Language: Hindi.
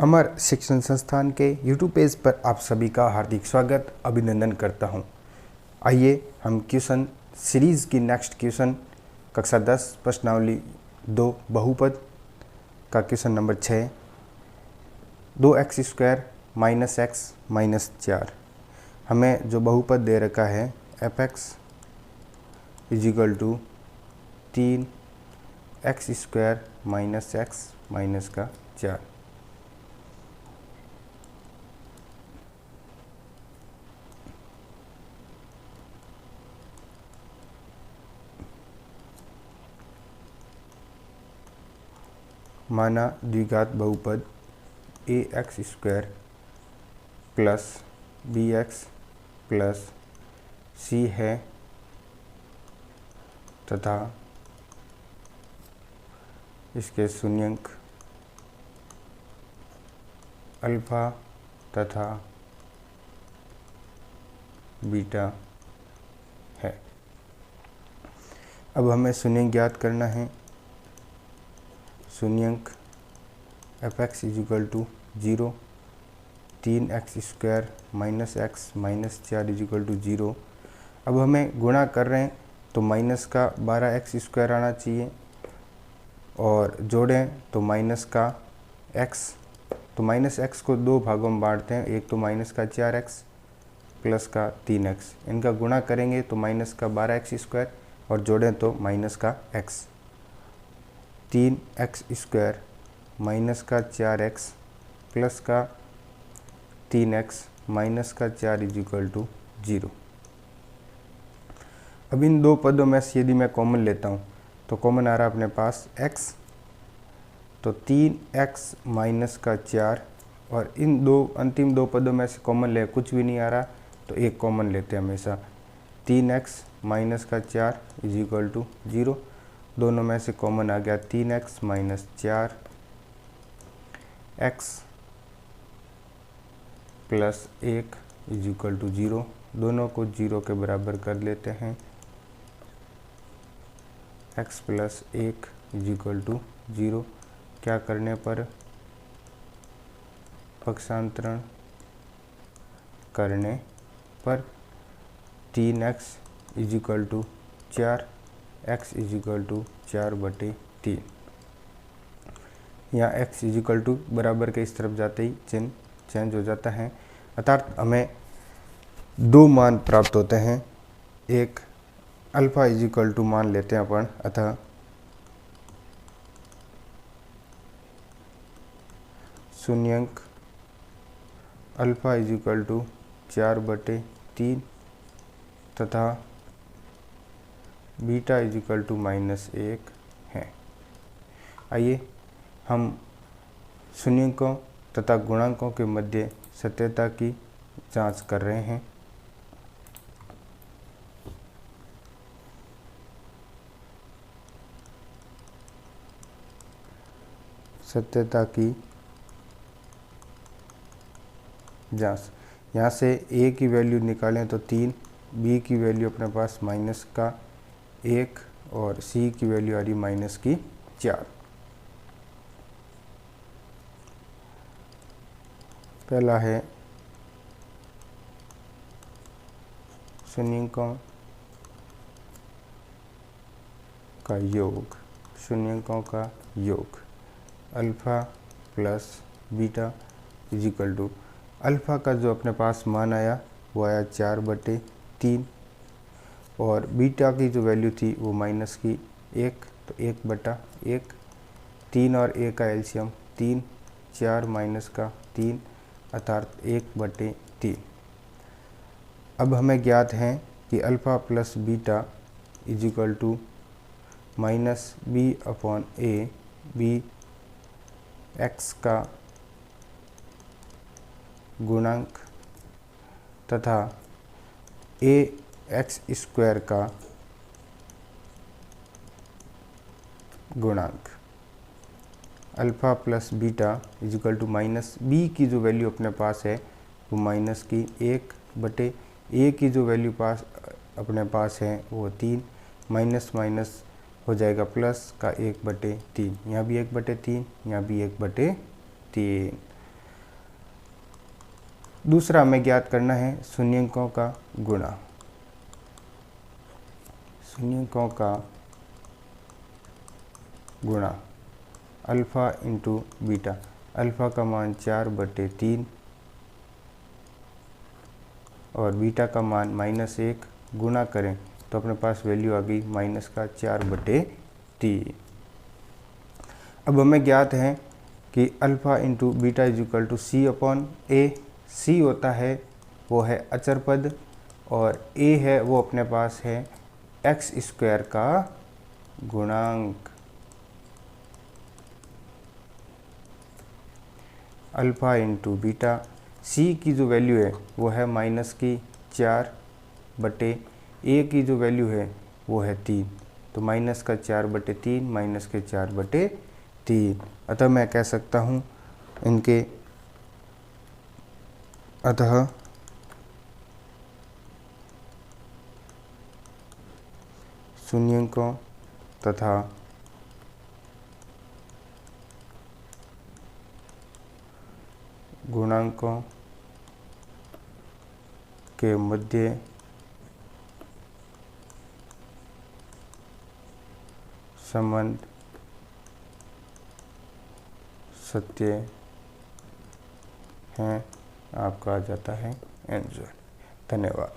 अमर शिक्षण संस्थान के YouTube पेज पर आप सभी का हार्दिक स्वागत अभिनंदन करता हूं। आइए हम क्वेश्चन सीरीज़ की नेक्स्ट क्वेश्चन कक्षा 10 प्रश्नावली 2 बहुपद का question number 6 2x² minus x minus 4। हमें जो बहुपद दे रखा है fx equal to 3x² minus x minus का 4। माना द्विघात बहुपद ax² plus bx plus c है तथा इसके शून्यंक अल्फा तथा बीटा है। अब हमें शून्यंक ज्ञात करना है। शून्यंक fx equal to 0, 3x² minus x minus 4 equal to 0। अब हमें गुणा कर रहे हैं तो माइनस का 12x² आना चाहिए और जोड़ें तो माइनस का x। तो माइनस x को दो भागों में बांटते हैं, एक तो माइनस का 4x प्लस का 3x। इनका गुणा करेंगे तो माइनस का 12x² और जोड़ें तो माइनस का x। 3x² माइनस का 4x प्लस का 3x माइनस का 4 इजिकल टू 0। अब इन दो पदों में से यदि मैं कॉमन लेता हूँ तो कॉमन आ रहा है अपने पास x, तो 3x माइनस का 4 और इन दो अंतिम दो पदों में से कॉमन ले कुछ भी नहीं आ रहा तो एक कॉमन लेते हैं हमेशा। 3x माइनस का 4 इजिकल टू 0। दोनों में से कॉमन आ गया 3x minus 4 x plus 1 equal to 0। दोनों को 0 के बराबर कर लेते हैं। x प्लस 1 इजिकल टू 0 क्या करने पर, पक्षांतरण करने पर 3x equal to 4 x equal to 4/3। यहाँ x इजिकल टू बराबर के इस तरफ जाते ही चिन्ह चेंज हो जाता है, अर्थात हमें दो मान प्राप्त होते हैं। एक अल्फा इजिकल टू मान लेते हैं अपन, अतः शून्यंक अल्फा इजिकल टू 4/3 तथा बीटा इजिकल टू -1 है। आइए हम शून्यंकों तथा गुणांकों के मध्य सत्यता की जांच कर रहे हैं। सत्यता की जांच, यहाँ से a की वैल्यू निकालें तो 3, b की वैल्यू अपने पास माइनस का 1 और c की वैल्यू आ रही माइनस की 4। पहला है शून्यंकों का योग। शून्यंकों का योग alpha plus beta equal to, alpha का जो अपने पास मान आया वो आया 4/3 और बीटा की जो वैल्यू थी वो माइनस की 1, तो 1/1। 3 और 1 का एलसीएम 3, 4 माइनस का 3 अर्थात 1/3। अब हमें ज्ञात है कि alpha plus beta equal to -b/a, b x का गुणांक तथा ax² का गुणांक। Alpha plus beta equal to minus b की जो वैल्यू अपने पास है वो माइनस की 1/a की जो वैल्यू अपने पास है वो 3, माइनस माइनस हो जाएगा प्लस का 1/3। यहाँ भी 1/3, यहाँ भी 1/3। दूसरा हमें ज्ञात करना है शून्यंकों का गुणा। शून्यंकों का गुणा अल्फ़ा इंटू बीटा। अल्फ़ा का मान 4/3 और बीटा का मान -1 गुणा करें तो अपने पास वैल्यू आ गई -4/3। अब हमें ज्ञात है कि alpha into beta equal to C/A। C होता है वो है अचर पद और A है वो अपने पास है x² का गुणांक। अल्फ़ा इंटू बीटा, C की जो वैल्यू है वो है -4/A की जो वैल्यू है वो है 3, तो -4/3 -4/3। अतः मैं कह सकता हूँ अतः शून्यंकों तथा गुणांकों के मध्य संबंध सत्य है। आपका आ जाता है आंसर। धन्यवाद।